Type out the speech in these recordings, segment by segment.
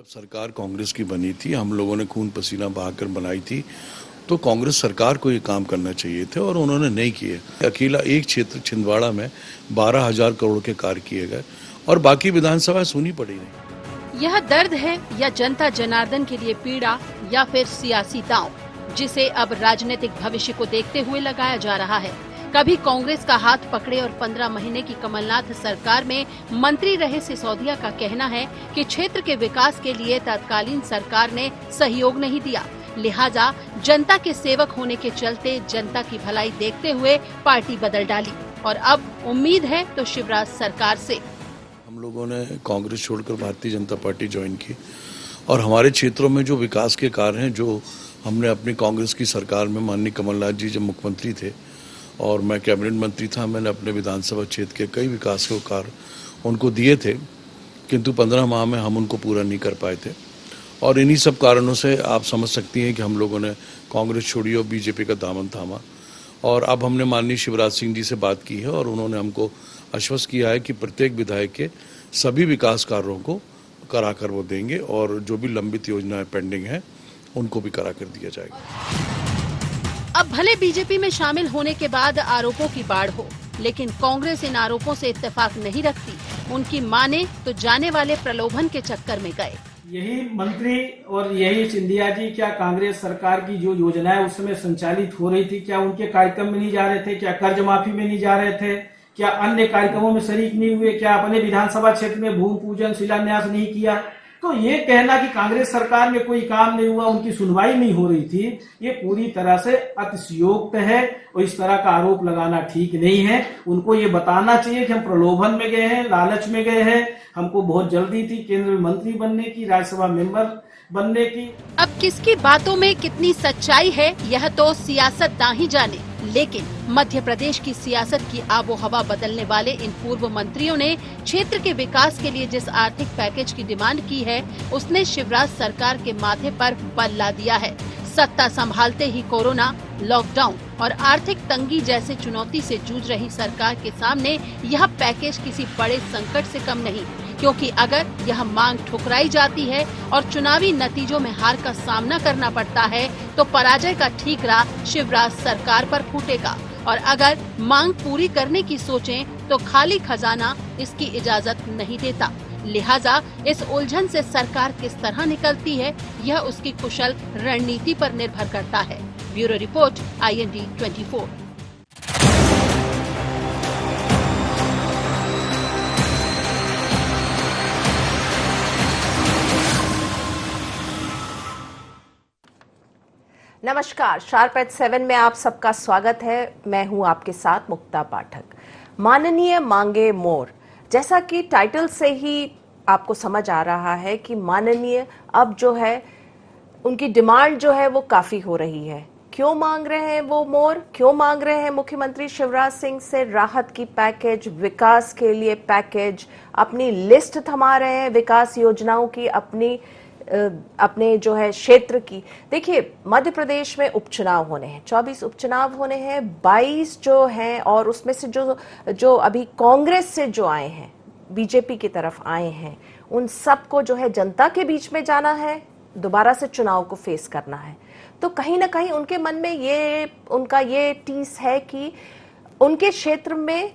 सरकार कांग्रेस की बनी थी, हम लोगों ने खून पसीना बहाकर बनाई थी, तो कांग्रेस सरकार को ये काम करना चाहिए थे और उन्होंने नहीं किए। अकेला एक क्षेत्र छिंदवाड़ा में 12,000 करोड़ के कार्य किए गए और बाकी विधानसभा सुनी पड़ी नहीं। यह दर्द है या जनता जनार्दन के लिए पीड़ा या फिर सियासी दांव, जिसे अब राजनीतिक भविष्य को देखते हुए लगाया जा रहा है। कभी कांग्रेस का हाथ पकड़े और 15 महीने की कमलनाथ सरकार में मंत्री रहे सिसोदिया का कहना है कि क्षेत्र के विकास के लिए तत्कालीन सरकार ने सहयोग नहीं दिया, लिहाजा जनता के सेवक होने के चलते जनता की भलाई देखते हुए पार्टी बदल डाली और अब उम्मीद है तो शिवराज सरकार से। हम लोगों ने कांग्रेस छोड़कर भारतीय जनता पार्टी ज्वाइन की और हमारे क्षेत्रों में जो विकास के कार्य हैं, जो हमने अपनी कांग्रेस की सरकार में माननीय कमलनाथ जी जब मुख्यमंत्री थे और मैं कैबिनेट मंत्री था, मैंने अपने विधानसभा क्षेत्र के कई विकास के कार्य उनको दिए थे, किंतु 15 माह में हम उनको पूरा नहीं कर पाए थे और इन्हीं सब कारणों से आप समझ सकती हैं कि हम लोगों ने कांग्रेस छोड़ी और बीजेपी का दामन थामा। और अब हमने माननीय शिवराज सिंह जी से बात की है और उन्होंने हमको आश्वस्त किया है कि प्रत्येक विधायक के सभी विकास कार्यों को करा कर वो देंगे और जो भी लंबित योजनाएं पेंडिंग हैं उनको भी करा कर दिया जाएगा। अब भले बीजेपी में शामिल होने के बाद आरोपों की बाढ़ हो, लेकिन कांग्रेस इन आरोपों से इत्तेफाक नहीं रखती। उनकी माने तो जाने वाले प्रलोभन के चक्कर में गए। यही मंत्री और यही सिंधिया जी क्या कांग्रेस सरकार की जो योजनाएं उस समय संचालित हो रही थी, क्या उनके कार्यक्रम में नहीं जा रहे थे? क्या कर्ज माफी में नहीं जा रहे थे? क्या अन्य कार्यक्रमों में शरीक नहीं हुए? क्या अपने विधानसभा क्षेत्र में भूमि पूजन शिलान्यास नहीं किया? तो ये कहना कि कांग्रेस सरकार में कोई काम नहीं हुआ, उनकी सुनवाई नहीं हो रही थी, ये पूरी तरह से अतिशयोक्त है और इस तरह का आरोप लगाना ठीक नहीं है। उनको ये बताना चाहिए कि हम प्रलोभन में गए हैं, लालच में गए हैं, हमको बहुत जल्दी थी केंद्रीय मंत्री बनने की, राज्यसभा मेंबर बनने की। अब किसकी बातों में कितनी सच्चाई है यह तो सियासतदान ही जाने, लेकिन मध्य प्रदेश की सियासत की आबो हवा बदलने वाले इन पूर्व मंत्रियों ने क्षेत्र के विकास के लिए जिस आर्थिक पैकेज की डिमांड की है, उसने शिवराज सरकार के माथे पर बल ला दिया है। सत्ता संभालते ही कोरोना, लॉकडाउन और आर्थिक तंगी जैसे चुनौती से जूझ रही सरकार के सामने यह पैकेज किसी बड़े संकट से कम नहीं, क्योंकि अगर यह मांग ठुकराई जाती है और चुनावी नतीजों में हार का सामना करना पड़ता है तो पराजय का ठीकरा शिवराज सरकार पर फूटेगा और अगर मांग पूरी करने की सोचें तो खाली खजाना इसकी इजाजत नहीं देता। लिहाजा इस उलझन से सरकार किस तरह निकलती है, यह उसकी कुशल रणनीति पर निर्भर करता है। Bureau report, IND 24। नमस्कार, शार्प एट 7 में आप सबका स्वागत है। मैं हूं आपके साथ मुक्ता पाठक। माननीय मांगे मोर, जैसा कि टाइटल से ही आपको समझ आ रहा है कि माननीय अब जो है उनकी डिमांड जो है वो काफी हो रही है। क्यों मांग रहे हैं वो मोर? क्यों मांग रहे हैं मुख्यमंत्री शिवराज सिंह से राहत की पैकेज, विकास के लिए पैकेज, अपनी लिस्ट थमा रहे हैं विकास योजनाओं की, अपने जो है क्षेत्र की। देखिए, मध्य प्रदेश में उपचुनाव होने हैं, 24 उपचुनाव होने हैं, 22 जो हैं और उसमें से जो अभी कांग्रेस से जो आए हैं, बीजेपी की तरफ आए हैं, उन सबको जो है जनता के बीच में जाना है, दोबारा से चुनाव को फेस करना है। तो कहीं ना कहीं उनके मन में उनका ये टीस है कि उनके क्षेत्र में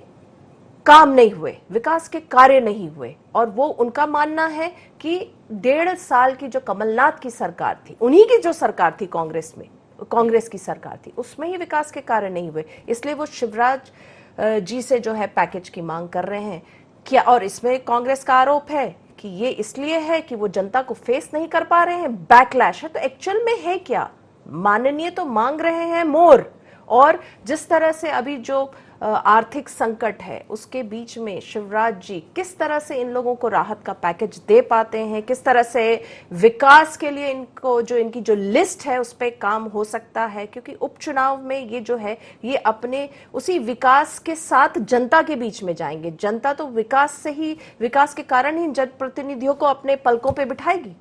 काम नहीं हुए, विकास के कार्य नहीं हुए और वो उनका मानना है कि 1.5 साल की जो कमलनाथ की सरकार थी, उन्हीं की जो सरकार थी कांग्रेस की सरकार थी, उसमें ही विकास के कार्य नहीं हुए। इसलिए वो शिवराज जी से जो है पैकेज की मांग कर रहे हैं क्या। और इसमें कांग्रेस का आरोप है कि ये इसलिए है कि वो जनता को फेस नहीं कर पा रहे हैं, बैकलैश है। तो एक्चुअल में है क्या? माननीय तो मांग रहे हैं मोर। और जिस तरह से अभी जो आर्थिक संकट है उसके बीच में शिवराज जी किस तरह से इन लोगों को राहत का पैकेज दे पाते हैं, किस तरह से विकास के लिए इनकी जो लिस्ट है उस पर काम हो सकता है, क्योंकि उपचुनाव में ये जो है ये अपने उसी विकास के साथ जनता के बीच में जाएंगे। जनता तो विकास के कारण ही जनप्रतिनिधियों को अपने पलकों पे बिठाएगी।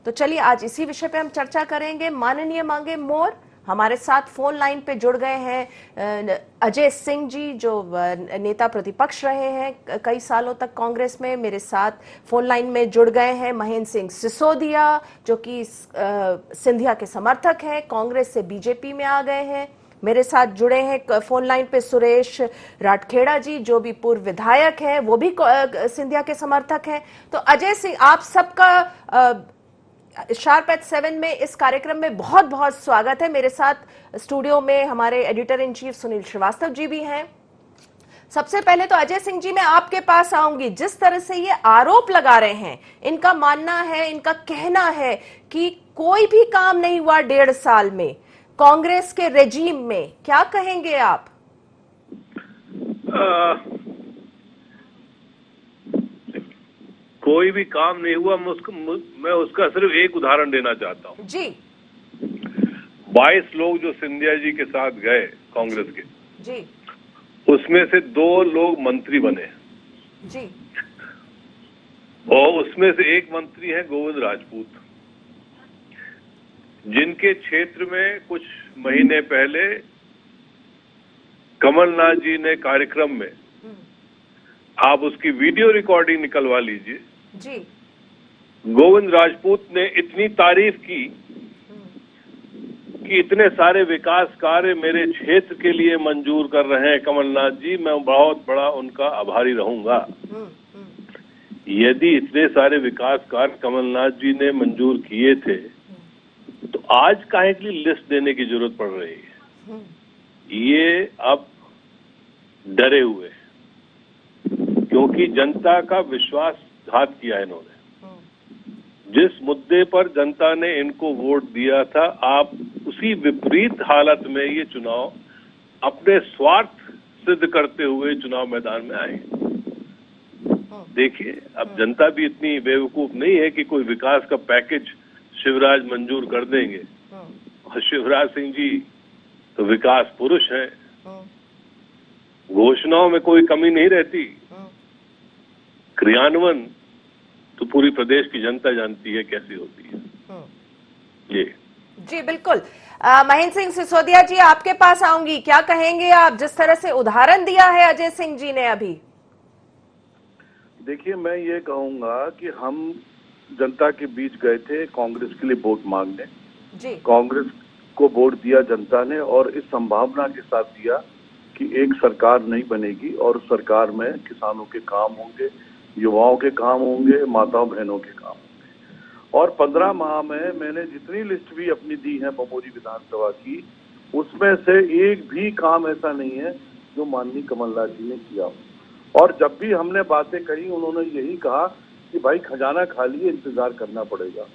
तो चलिए आज इसी विषय पे हम चर्चा करेंगे। माननीय मांगे मोर, हमारे साथ फोन लाइन पे जुड़ गए हैं अजय सिंह जी, जो नेता प्रतिपक्ष रहे हैं कई सालों तक कांग्रेस में। मेरे साथ फोन लाइन में जुड़ गए हैं महेंद्र सिंह सिसोदिया, जो कि सिंधिया के समर्थक हैं, कांग्रेस से बीजेपी में आ गए हैं। मेरे साथ जुड़े हैं फोन लाइन पे सुरेश राठखेड़ा जी, जो भी पूर्व विधायक हैं, वो भी सिंधिया के समर्थक हैं। तो अजय सिंह, आप सबका शार्प एट 7 में इस कार्यक्रम में बहुत बहुत स्वागत है। मेरे साथ स्टूडियो में हमारे editor in chief Sunil Shrivastava ji भी हैं। सबसे पहले तो अजय सिंह जी, मैं आपके पास आऊंगी। जिस तरह से ये आरोप लगा रहे हैं, इनका मानना है, इनका कहना है कि कोई भी काम नहीं हुआ 1.5 साल में कांग्रेस के रेजीम में, क्या कहेंगे आप? कोई भी काम नहीं हुआ, मैं उसका सिर्फ एक उदाहरण देना चाहता हूँ जी। 22 लोग जो सिंधिया जी के साथ गए कांग्रेस के जी, उसमें से 2 लोग मंत्री बने जी, और उसमें से एक मंत्री हैं गोविंद राजपूत, जिनके क्षेत्र में कुछ महीने पहले कमलनाथ जी ने कार्यक्रम में, आप उसकी वीडियो रिकॉर्डिंग निकलवा लीजिए जी, गोविंद राजपूत ने इतनी तारीफ की कि इतने सारे विकास कार्य मेरे क्षेत्र के लिए मंजूर कर रहे हैं कमलनाथ जी, मैं बहुत बड़ा उनका आभारी रहूंगा। यदि इतने सारे विकास कार्य कमलनाथ जी ने मंजूर किए थे तो आज काहे के लिए लिस्ट देने की जरूरत पड़ रही है? ये अब डरे हुए, क्योंकि जनता का विश्वासघात किया इन्होंने। जिस मुद्दे पर जनता ने इनको वोट दिया था, आप उसी विपरीत हालत में ये चुनाव अपने स्वार्थ सिद्ध करते हुए चुनाव मैदान में आए। देखिए, अब जनता भी इतनी बेवकूफ नहीं है कि कोई विकास का पैकेज शिवराज मंजूर कर देंगे। और शिवराज सिंह जी तो विकास पुरुष हैं, घोषणाओं में कोई कमी नहीं रहती, क्रियान्वयन तो पूरी प्रदेश की जनता जानती है कैसी होती है। जी बिल्कुल। महेंद्र सिंह सिसोदिया जी, आपके पास आऊंगी। क्या कहेंगे आप, जिस तरह से उदाहरण दिया है अजय सिंह जी ने अभी? देखिए, मैं ये कहूंगा कि हम जनता के बीच गए थे कांग्रेस के लिए वोट मांगने जी। कांग्रेस को वोट दिया जनता ने, और इस संभावना के साथ दिया कि एक सरकार नहीं बनेगी और सरकार में किसानों के काम होंगे, युवाओं के काम होंगे, माताओं बहनों के काम होंगे। और 15 माह में मैंने जितनी लिस्ट भी अपनी दी है बमोरी विधानसभा की, उसमें से एक भी काम ऐसा नहीं है जो माननीय कमलनाथ जी ने किया हो। और जब भी हमने बातें कही, उन्होंने यही कहा कि भाई खजाना खाली है, इंतजार करना पड़ेगा।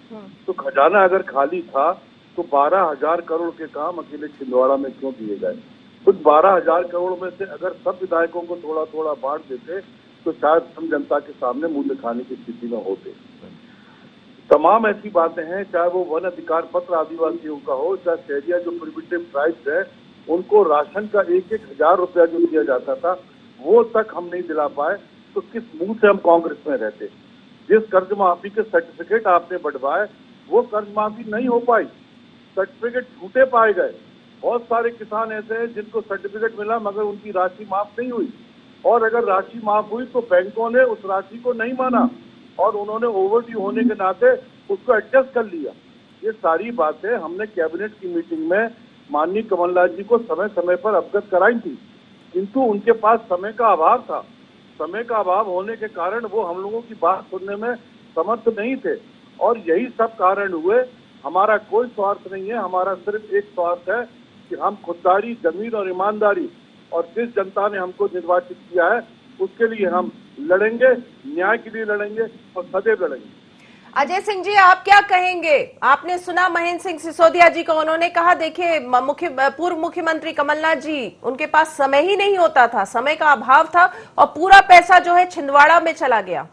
तो खजाना अगर खाली था तो 12,000 करोड़ के काम अकेले छिंदवाड़ा में क्यों दिए गए? कुछ 12,000 करोड़ में से अगर सब विधायकों को थोड़ा थोड़ा बांट देते तो शायद हम जनता के सामने मुंह दिखाने की स्थिति में होते। तमाम ऐसी बातें हैं, चाहे वो वन अधिकार पत्र आदिवासियों का हो, चाहे शहरिया जो प्रिमिटिव ट्राइब्स है उनको राशन का 1-1 हजार रुपया जो दिया जाता था वो तक हम नहीं दिला पाए, तो किस मुंह से हम कांग्रेस में रहते? जिस कर्ज माफी के सर्टिफिकेट आपने बढ़वाए वो कर्ज माफी नहीं हो पाई, सर्टिफिकेट झूठे पाए गए। बहुत सारे किसान ऐसे हैं जिनको सर्टिफिकेट मिला मगर उनकी राशि माफ नहीं हुई, और अगर राशि माफ हुई तो बैंकों ने उस राशि को नहीं माना और उन्होंने ओवरड्यू होने के नाते उसको एडजस्ट कर लिया। ये सारी बातें हमने कैबिनेट की मीटिंग में माननीय कमलनाथ जी को समय समय पर अवगत कराई थी, किंतु उनके पास समय का अभाव था। समय का अभाव होने के कारण वो हम लोगों की बात सुनने में समर्थ नहीं थे, और यही सब कारण हुए। हमारा कोई स्वार्थ नहीं है, हमारा सिर्फ एक स्वार्थ है कि हम खुददारी, जमीन और ईमानदारी, और जिस जनता ने हमको निर्वाचित किया है उसके लिए हम लड़ेंगे, न्याय के लिए लड़ेंगे और सदैव लड़ेंगे। अजय सिंह जी, आप क्या कहेंगे? आपने सुना महेंद्र सिंह सिसोदिया जी को, उन्होंने कहा देखिए पूर्व मुख्यमंत्री कमलनाथ जी, उनके पास समय ही नहीं होता था, समय का अभाव था और पूरा पैसा जो है छिंदवाड़ा में चला गया।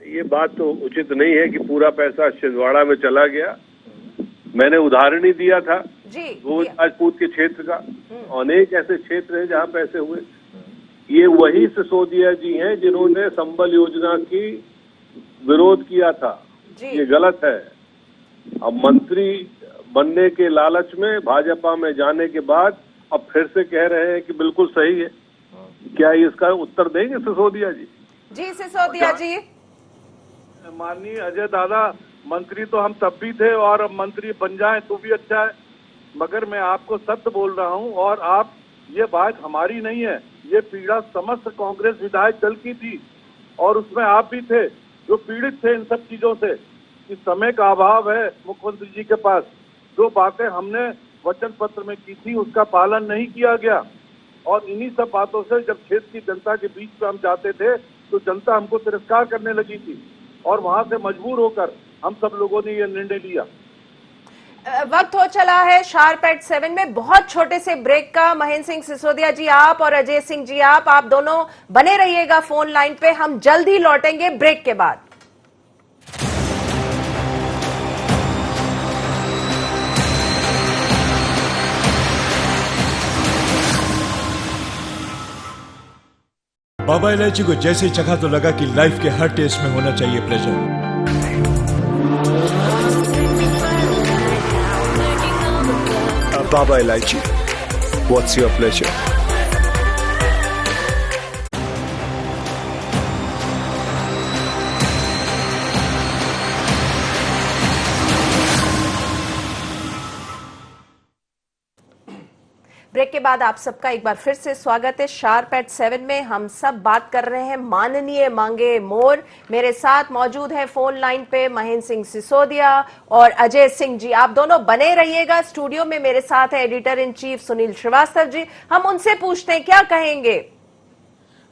ये बात तो उचित नहीं है कि पूरा पैसा छिंदवाड़ा में चला गया। मैंने उदाहरण ही दिया था गोविंद राजपूत के क्षेत्र का, अनेक ऐसे क्षेत्र हैं जहाँ पैसे हुए। ये वही सिसोदिया जी हैं जिन्होंने संबल योजना की विरोध किया था, ये गलत है। अब मंत्री बनने के लालच में भाजपा में जाने के बाद अब फिर से कह रहे हैं कि बिल्कुल सही है। क्या इसका उत्तर देंगे सिसोदिया जी? जी सिसोदिया जी। माननीय अजय दादा, मंत्री तो हम तब भी थे और अब मंत्री बन जाएं तो भी अच्छा है, मगर मैं आपको सत्य बोल रहा हूं और आप, ये बात हमारी नहीं है, ये पीड़ा समस्त कांग्रेस विधायक दल की थी और उसमें आप भी थे जो पीड़ित थे इन सब चीजों से कि समय का अभाव है मुख्यमंत्री जी के पास। जो बातें हमने वचन पत्र में की थी उसका पालन नहीं किया गया और इन्हीं सब बातों से जब क्षेत्र की जनता के बीच में हम जाते थे तो जनता हमको तिरस्कार करने लगी थी और वहां से मजबूर होकर हम सब लोगों ने यह निर्णय लिया। वक्त हो चला है शार्प एट 7 में बहुत छोटे से ब्रेक का। महेंद्र सिंह सिसोदिया जी आप और अजय सिंह जी आप दोनों बने रहिएगा फोन लाइन पे, हम जल्द ही लौटेंगे ब्रेक के बाद। बाबा इलायची को जैसे ही चखा तो लगा कि लाइफ के हर टेस्ट में होना चाहिए प्लेजर। बाबा इलायची, व्हाट्स योर प्लेजर? ब्रेक के बाद आप सबका एक बार फिर से स्वागत है। शार्प एट 7 में हम सब बात कर रहे हैं माननीय मांगे मोर। मेरे साथ मौजूद है फोन लाइन पे महेंद्र सिंह सिसोदिया और अजय सिंह जी। आप दोनों बने रहिएगा। स्टूडियो में मेरे साथ है editor in chief Sunil Shrivastava ji. हम उनसे पूछते हैं क्या कहेंगे।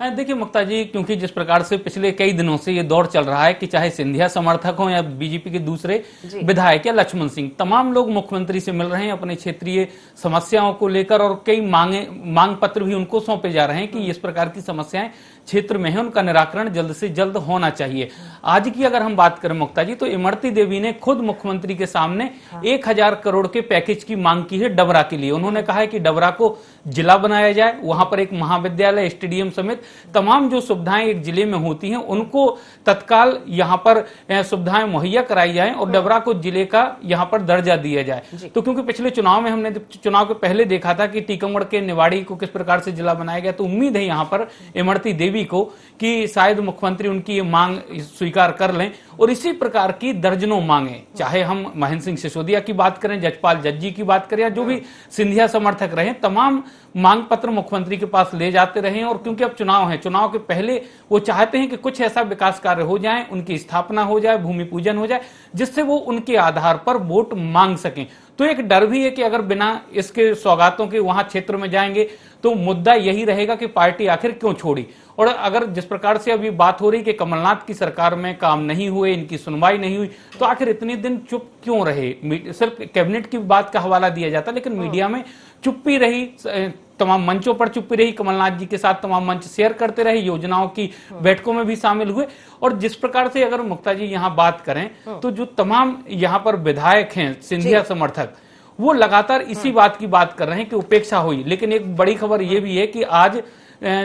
देखिए मुक्ता जी, क्योंकि जिस प्रकार से पिछले कई दिनों से ये दौर चल रहा है कि चाहे सिंधिया समर्थक हो या बीजेपी के दूसरे विधायक या लक्ष्मण सिंह, तमाम लोग मुख्यमंत्री से मिल रहे हैं अपने क्षेत्रीय समस्याओं को लेकर और कई मांग पत्र भी उनको सौंपे जा रहे हैं कि इस प्रकार की समस्याएं क्षेत्र में है, उनका निराकरण जल्द से जल्द होना चाहिए। आज की अगर हम बात करें मुक्ता जी, तो इमरती देवी ने खुद मुख्यमंत्री के सामने 1000 करोड़ के पैकेज की मांग की है डबरा के लिए। उन्होंने कहा है कि डबरा को जिला बनाया जाए, वहां पर एक महाविद्यालय, स्टेडियम समेत तमाम जो सुविधाएं एक जिले में होती हैं उनको तत्काल यहां पर सुविधाएं मुहैया कराई जाएं और डबरा को जिले का यहां पर दर्जा दिया जाए। तो क्योंकि पिछले चुनाव में हमने चुनाव के पहले देखा था कि टीकमगढ़ के निवाड़ी को किस प्रकार से जिला बनाया गया, तो उम्मीद है यहां पर इमरती देवी को कि शायद मुख्यमंत्री उनकी ये मांग स्वीकार कर लें और इसी प्रकार की दर्जनों मांगे, चाहे हम महेंद्र सिंह सिसोदिया की बात करें, जजपाल जज्जी की बात करें या जो भी सिंधिया समर्थक रहे, तमाम मांग पत्र मुख्यमंत्री के पास ले जाते रहे। और क्योंकि अब चुनाव है, चुनाव के पहले वो चाहते हैं कि कुछ ऐसा विकास कार्य हो जाए, उनकी स्थापना हो जाए, भूमि पूजन हो जाए, जिससे वो उनके आधार पर वोट मांग सकें। तो एक डर भी है कि अगर बिना इसके सौगातों के वहां क्षेत्र में जाएंगे तो मुद्दा यही रहेगा कि पार्टी आखिर क्यों छोड़ी। और अगर जिस प्रकार से अभी बात हो रही कि कमलनाथ की सरकार में काम नहीं हुए, इनकी सुनवाई नहीं हुई, तो आखिर इतने दिन चुप क्यों रहे। सिर्फ कैबिनेट की बात का हवाला दिया जाता, लेकिन मीडिया में चुप्पी रही, तमाम मंचों पर चुप्पी रही, कमलनाथ जी के साथ तमाम मंच शेयर करते रहे, योजनाओं की बैठकों में भी शामिल हुए। और जिस प्रकार से अगर मुक्ता जी यहाँ बात करें तो जो तमाम यहाँ पर विधायक हैं सिंधिया समर्थक, वो लगातार इसी बात की बात कर रहे हैं कि उपेक्षा हुई। लेकिन एक बड़ी खबर यह भी है कि आज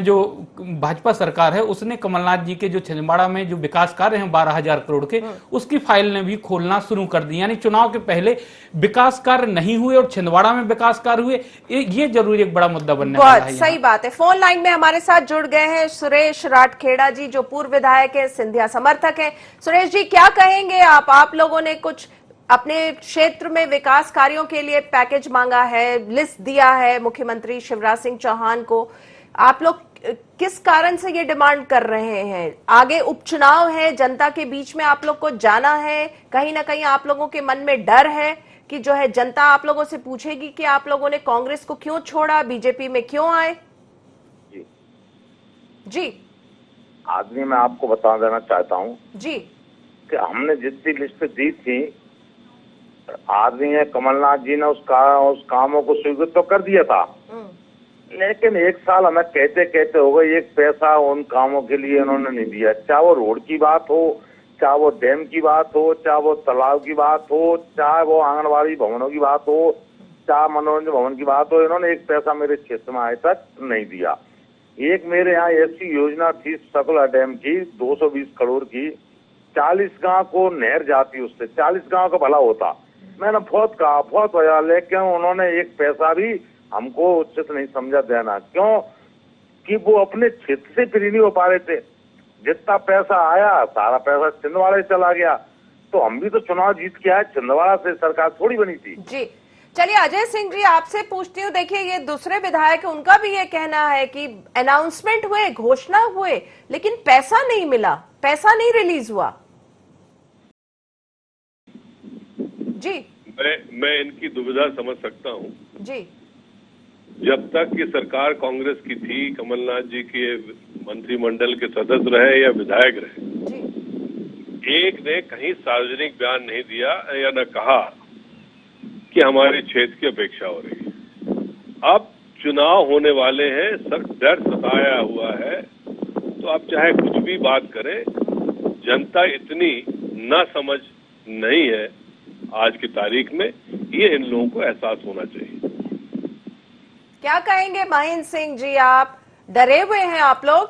जो भाजपा सरकार है उसने कमलनाथ जी के जो छिंदवाड़ा में जो विकास कार्य हैं 12,000 करोड़ के, उसकी फाइल ने भी खोलना शुरू कर दी। यानी चुनाव के पहले विकास कार्य नहीं हुए और छिंदवाड़ा में विकास कार्य हुए, ये जरूर एक बड़ा मुद्दा बनने वाला है। सही बात है। फोन लाइन में हमारे साथ जुड़ गए हैं सुरेश राठखेड़ा जी, जो पूर्व विधायक है, सिंधिया समर्थक है। सुरेश जी क्या कहेंगे आप लोगों ने कुछ अपने क्षेत्र में विकास कार्यों के लिए पैकेज मांगा है, लिस्ट दिया है मुख्यमंत्री शिवराज सिंह चौहान को, आप लोग किस कारण से ये डिमांड कर रहे हैं? आगे उपचुनाव है, जनता के बीच में आप लोग को जाना है, कहीं ना कहीं आप लोगों के मन में डर है कि जो है जनता आप लोगों से पूछेगी कि आप लोगों ने कांग्रेस को क्यों छोड़ा, बीजेपी में क्यों आए? जी आदमी मैं आपको बता देना चाहता हूँ जी कि हमने जितनी लिस्ट दी थी, आदमी है कमलनाथ जी ने उस कामों को स्वीकृत तो कर दिया था, लेकिन 1 साल हमें कहते कहते हो गए, एक पैसा उन कामों के लिए उन्होंने नहीं दिया। चाहे वो रोड की बात हो, चाहे वो डैम की बात हो, चाहे वो तालाब की बात हो, चाहे वो आंगनबाड़ी भवनों की बात हो, चाहे मनोरंजन भवन की बात हो, इन्होंने एक पैसा मेरे क्षेत्र में आज तक नहीं दिया। एक मेरे यहाँ ऐसी योजना थी सकला डैम की 220 करोड़ की, 40 गांव को नहर जाती, उससे 40 गांव का भला होता। मैंने बहुत कहा, बहुत होया, लेकिन उन्होंने एक पैसा भी हमको उचित नहीं समझा देना। क्यों कि वो अपने क्षेत्र से फ्री नहीं हो पा रहे थे। जितना पैसा आया सारा पैसा छिंदवाड़ा चला गया। तो हम भी तो चुनाव जीत के आए, छिंदवाड़ा से सरकार थोड़ी बनी थी। जी चलिए अजय सिंह जी आपसे पूछती हूँ। देखिए ये दूसरे विधायक उनका भी ये कहना है कि अनाउंसमेंट हुए, घोषणा हुए, लेकिन पैसा नहीं मिला, पैसा नहीं रिलीज हुआ। जी मैं इनकी दुविधा समझ सकता हूँ। जी जब तक ये सरकार कांग्रेस की थी, कमलनाथ जी के मंत्रिमंडल के सदस्य रहे या विधायक रहे, जी एक ने कहीं सार्वजनिक बयान नहीं दिया या न कहा कि हमारे क्षेत्र की अपेक्षा हो रही है। अब चुनाव होने वाले हैं, सब डर सताया हुआ है, तो आप चाहे कुछ भी बात करें, जनता इतनी ना समझ नहीं है आज की तारीख में, ये इन लोगों को एहसास होना चाहिए। क्या कहेंगे महेंद्र सिंह जी, आप डरे हुए हैं आप लोग?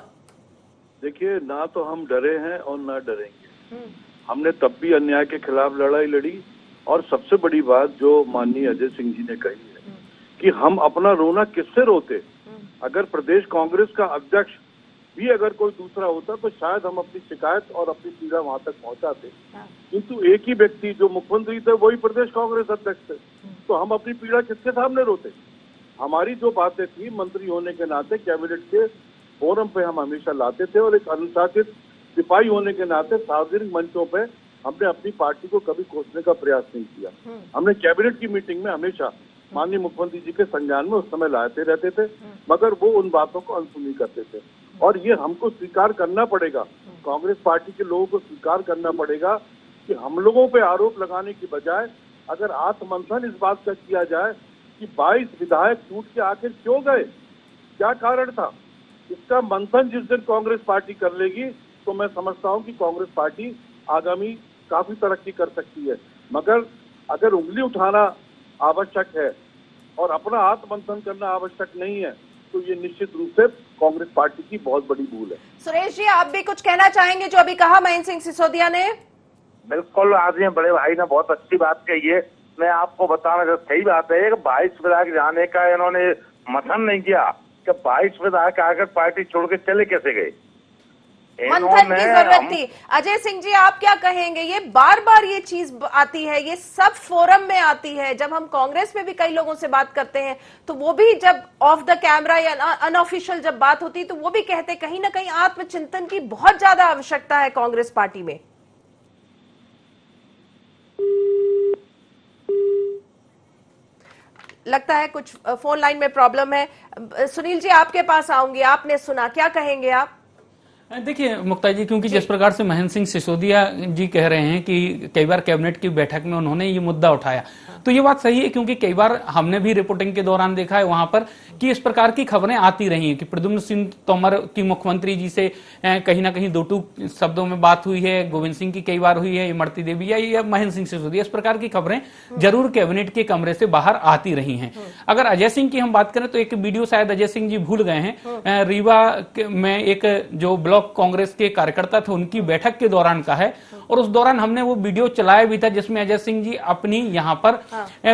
देखिए, ना तो हम डरे हैं और ना डरेंगे। हमने तब भी अन्याय के खिलाफ लड़ाई लड़ी, और सबसे बड़ी बात जो माननीय अजय सिंह जी ने कही है कि हम अपना रोना किससे रोते। अगर प्रदेश कांग्रेस का अध्यक्ष भी अगर कोई दूसरा होता तो शायद हम अपनी शिकायत और अपनी पीड़ा वहां तक पहुंचाते, किंतु एक ही व्यक्ति जो मुख्यमंत्री थे वही प्रदेश कांग्रेस अध्यक्ष थे, तो हम अपनी पीड़ा किसके सामने रोते। हमारी जो बातें थी, मंत्री होने के नाते कैबिनेट के फोरम पे हम हमेशा लाते थे, और एक अनुशासित सिपाही होने के नाते सार्वजनिक मंचों पे हमने अपनी पार्टी को कभी कोसने का प्रयास नहीं किया। हमने कैबिनेट की मीटिंग में हमेशा माननीय मुख्यमंत्री जी के संज्ञान में उस समय लाते रहते थे, मगर वो उन बातों को अनसुनी करते थे। और ये हमको स्वीकार करना पड़ेगा, कांग्रेस पार्टी के लोगों को स्वीकार करना पड़ेगा कि हम लोगों पे आरोप लगाने की बजाय अगर आत्ममंथन इस बात का किया जाए कि 22 विधायक छूट के आखिर क्यों गए, क्या कारण था, इसका मंथन जिस दिन कांग्रेस पार्टी कर लेगी तो मैं समझता हूं कि कांग्रेस पार्टी आगामी काफी तरक्की कर सकती है। मगर अगर उंगली उठाना आवश्यक है और अपना आत्ममंथन करना आवश्यक नहीं है, तो ये निश्चित रूप से कांग्रेस पार्टी की बहुत बड़ी भूल है। सुरेश जी आप भी कुछ कहना चाहेंगे जो अभी कहा महेंद्र सिंह सिसोदिया ने? बिल्कुल, आदमी बड़े भाई ने बहुत अच्छी बात कही है। मैं आपको बताना जो सही बात है कि 22 विधायक जाने का इन्होंने मंथन नहीं किया कि 22 विधायक आकर पार्टी छोड़ के चले कैसे गए। मंथन की जरूरत थी। अजय सिंह जी आप क्या कहेंगे? ये बार बार ये चीज आती है, ये सब फोरम में आती है। जब हम कांग्रेस में भी कई लोगों से बात करते हैं तो वो भी जब ऑफ द कैमरा या अनऑफिशियल जब बात होती है तो वो भी कहते हैं कहीं ना कहीं आत्मचिंतन की बहुत ज्यादा आवश्यकता है कांग्रेस पार्टी में। लगता है कुछ फोन लाइन में प्रॉब्लम है। सुनील जी आपके पास आऊंगी, आपने सुना, क्या कहेंगे आप? देखिए मुक्ता जी, क्योंकि जिस प्रकार से महेंद्र सिंह सिसोदिया जी कह रहे हैं कि कई बार कैबिनेट की बैठक में उन्होंने ये मुद्दा उठाया, तो ये बात सही है, क्योंकि कई बार हमने भी रिपोर्टिंग के दौरान देखा है वहां पर कि इस प्रकार की खबरें आती रही हैं कि प्रद्युम्न सिंह तोमर की मुख्यमंत्री जी से कहीं ना कहीं दो टूक शब्दों में बात हुई है, गोविंद सिंह की कई बार हुई है, इमरती देवी या महेंद्र सिंह सिसोदिया, इस प्रकार की खबरें जरूर कैबिनेट के कमरे से बाहर आती रही हैं। अगर अजय सिंह की हम बात करें तो एक वीडियो शायद अजय सिंह जी भूल गए हैं, रीवा में एक जो ब्लॉक कांग्रेस के कार्यकर्ता थे उनकी बैठक के दौरान का है, और उस दौरान हमने वो वीडियो चलाया भी था जिसमें अजय सिंह जी अपनी यहाँ पर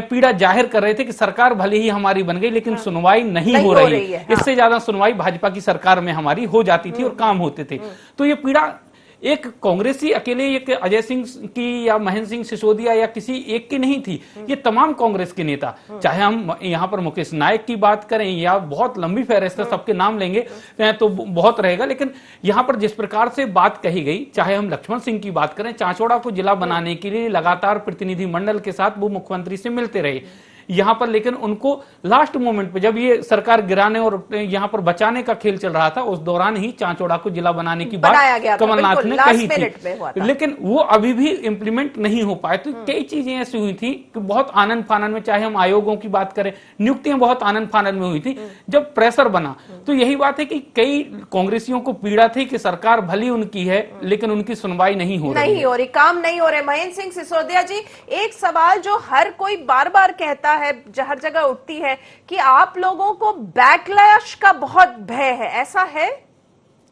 पीड़ा जाहिर कर रहे थे कि सरकार भले ही हमारी बन गई लेकिन सुनवाई नहीं हो रही है। इससे ज्यादा सुनवाई भाजपा की सरकार में हमारी हो जाती थी और काम होते थे। तो ये पीड़ा एक कांग्रेसी अकेले एक अजय सिंह की या महेंद्र सिंह सिसोदिया या किसी एक की नहीं थी, ये तमाम कांग्रेस के नेता, चाहे हम यहाँ पर मुकेश नायक की बात करें या बहुत लंबी फहरिस्त है, सबके नाम लेंगे तो बहुत रहेगा, लेकिन यहाँ पर जिस प्रकार से बात कही गई, चाहे हम लक्ष्मण सिंह की बात करें, चांचौड़ा को जिला बनाने के लिए लगातार प्रतिनिधि मंडल के साथ वो मुख्यमंत्री से मिलते रहे यहाँ पर, लेकिन उनको लास्ट मोमेंट पे जब ये सरकार गिराने और यहाँ पर बचाने का खेल चल रहा था, उस दौरान ही चांचौड़ा को जिला बनाने की बात कमलनाथ ने कही थी, लेकिन वो अभी भी इंप्लीमेंट नहीं हो पाए। तो कई चीजें ऐसी हुई थी कि बहुत आनंद फानन में, चाहे हम आयोगों की बात करें, नियुक्तियां बहुत आनंद फानन में हुई थी। जब प्रेशर बना तो यही बात है कि कई कांग्रेसियों को पीड़ा थी कि सरकार भली उनकी है लेकिन उनकी सुनवाई नहीं हो रही, काम नहीं हो रहे। महेंद्र सिंह सिसोदिया जी, एक सवाल जो हर कोई बार बार कहता है, हर जगह उठती है कि आप लोगों को बैकलैश का बहुत भय है, ऐसा है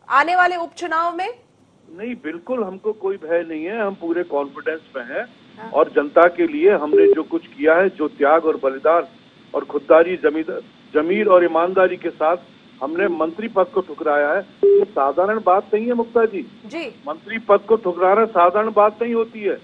आने वाले उपचुनाव में? नहीं, बिल्कुल हमको कोई भय नहीं है, हम पूरे कॉन्फिडेंस में हैं और जनता के लिए हमने जो कुछ किया है, जो त्याग और बलिदान और खुददारी, जमीर और ईमानदारी के साथ हमने मंत्री पद को ठुकराया है, ये साधारण बात नहीं है मुक्ता जी। मंत्री पद को ठुकराना साधारण बात नहीं होती है।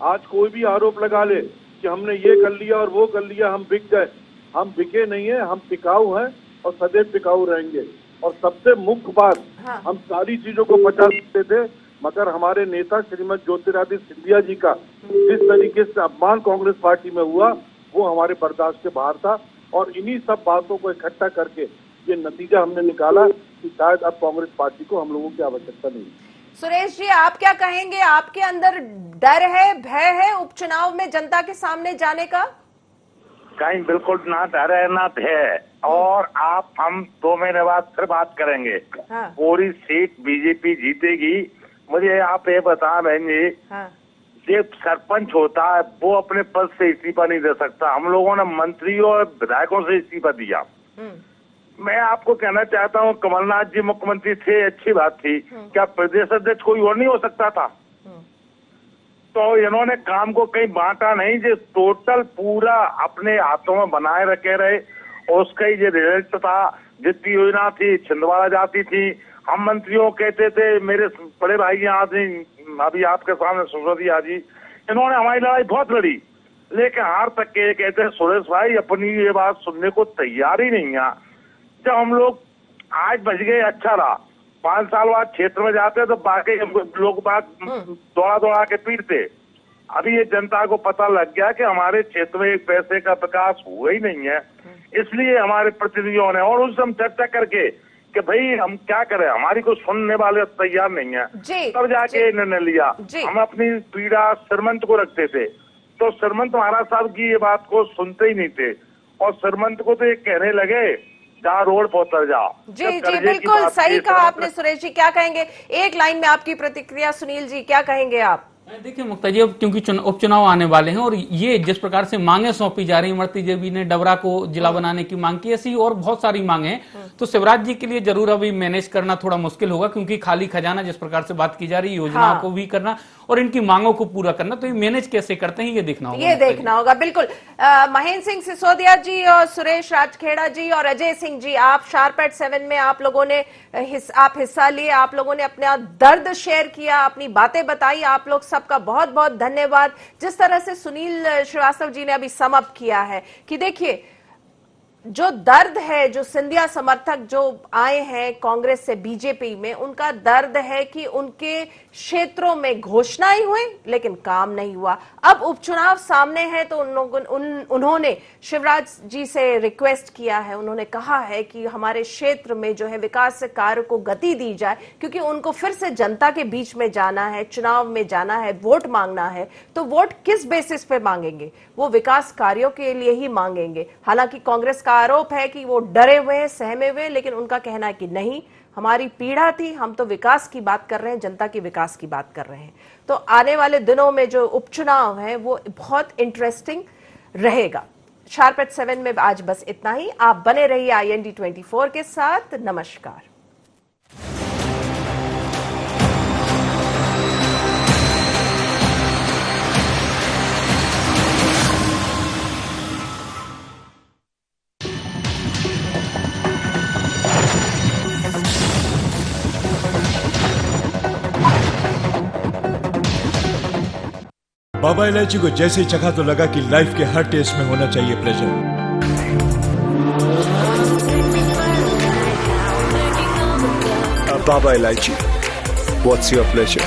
आज कोई भी आरोप लगा ले कि हमने ये कर लिया और वो कर लिया, हम बिक गए। हम बिके नहीं है, हम टिकाऊ हैं और सदैव टिकाऊ रहेंगे। और सबसे मुख्य बात, हम सारी चीजों को बचा सकते थे, मगर हमारे नेता श्रीमती ज्योतिरादित्य सिंधिया जी का जिस तरीके से अपमान कांग्रेस पार्टी में हुआ, वो हमारे बर्दाश्त के बाहर था। और इन्हीं सब बातों को इकट्ठा करके ये नतीजा हमने निकाला कि शायद अब कांग्रेस पार्टी को हम लोगों की आवश्यकता नहीं। सुरेश जी, आप क्या कहेंगे? आपके अंदर डर है, भय है उपचुनाव में जनता के सामने जाने का? कहीं बिल्कुल ना डर है ना भय। और हम 2 महीने बाद फिर बात करेंगे। पूरी सीट बीजेपी जीतेगी। मुझे आप ये बता बहन जी, जो सरपंच होता है वो अपने पद से इस्तीफा नहीं दे सकता। हम लोगों ने मंत्रियों और विधायकों से इस्तीफा दिया। मैं आपको कहना चाहता हूँ, कमलनाथ जी मुख्यमंत्री थे, अच्छी बात थी। क्या प्रदेश अध्यक्ष कोई और नहीं हो सकता था? तो इन्होंने काम को कहीं बांटा नहीं, जो टोटल पूरा अपने हाथों में बनाए रखे रहे। और उसका ही जो रिजल्ट था, जितनी योजना थी छिंदवाड़ा जाती थी। हम मंत्रियों कहते थे, मेरे बड़े भाई यहाँ अभी आपके सामने सिसोदिया जी, इन्होंने हमारी लड़ाई बहुत लड़ी, लेकिन हार तक के कहते हैं सुरेश भाई अपनी ये बात सुनने को तैयार ही नहीं है। जब हम लोग आज बच गए, अच्छा रहा। 5 साल बाद क्षेत्र में जाते तो बाकी लोग बात दौड़ा दौड़ा के पीटते। अभी ये जनता को पता लग गया कि हमारे क्षेत्र में एक पैसे का विकास हुआ ही नहीं है। इसलिए हमारे प्रतिनिधियों ने और उससे हम चर्चा करके कि भाई हम क्या करें, हमारी को सुनने वाले तैयार नहीं है, तब जाके निर्णय लिया। हम अपनी पीड़ा श्रीमंत को रखते थे, तो श्रीमंत महाराज साहब की ये बात को सुनते ही नहीं थे। और श्रीमंत को तो ये कहने लगे, जा रोड पर उतर जाओ। जी बिल्कुल सही कहा आपने सुरेश जी। क्या कहेंगे? एक लाइन में आपकी प्रतिक्रिया सुनील जी, क्या कहेंगे आप? देखिए मुक्ता जी, अब क्योंकि उपचुनाव आने वाले हैं और ये जिस प्रकार से मांगे सौंपी जा रही है, इमरती देवी ने डबरा को जिला बनाने की मांग की, ऐसी और बहुत सारी मांगे हैं। तो शिवराज जी के लिए जरूर अभी मैनेज करना थोड़ा मुश्किल होगा, क्योंकि खाली खजाना जिस प्रकार से बात की जा रही है, योजनाओं को भी करना और इनकी मांगों को पूरा करना, तो ये मैनेज कैसे करते हैं ये देखना होगा। बिल्कुल। महेंद्र सिंह सिसोदिया जी और सुरेश राजखेड़ा जी और अजय सिंह जी, आप शार्प एट 7 में आप लोगों ने हिस्सा लिए, आप लोगों ने अपना दर्द शेयर किया, अपनी बातें बताई। आप लोग सबका बहुत बहुत धन्यवाद। जिस तरह से सुनील श्रीवास्तव जी ने अभी सम अप किया है कि देखिए, जो दर्द है, जो सिंधिया समर्थक जो आए हैं कांग्रेस से बीजेपी में, उनका दर्द है कि उनके क्षेत्रों में घोषणाएं हुई लेकिन काम नहीं हुआ। अब उपचुनाव सामने है तो उन्होंने शिवराज जी से रिक्वेस्ट किया है, उन्होंने कहा है कि हमारे क्षेत्र में जो है विकास कार्य को गति दी जाए, क्योंकि उनको फिर से जनता के बीच में जाना है, चुनाव में जाना है, वोट मांगना है। तो वोट किस बेसिस पे मांगेंगे? वो विकास कार्यों के लिए ही मांगेंगे। हालांकि कांग्रेस का आरोप है कि वो डरे हुए हैं, सहमे हुए, लेकिन उनका कहना है कि नहीं, हमारी पीड़ा थी, हम तो विकास की बात कर रहे हैं, जनता की विकास की बात कर रहे हैं। तो आने वाले दिनों में जो उपचुनाव है वो बहुत इंटरेस्टिंग रहेगा। शार्प एट 7 में आज बस इतना ही। आप बने रहिए IND 24 के साथ। नमस्कार। बाबा इलायची को जैसे ही चखा तो लगा कि लाइफ के हर टेस्ट में होना चाहिए प्लेजर। बाबा इलायची, व्हाट्स योर प्लेजर?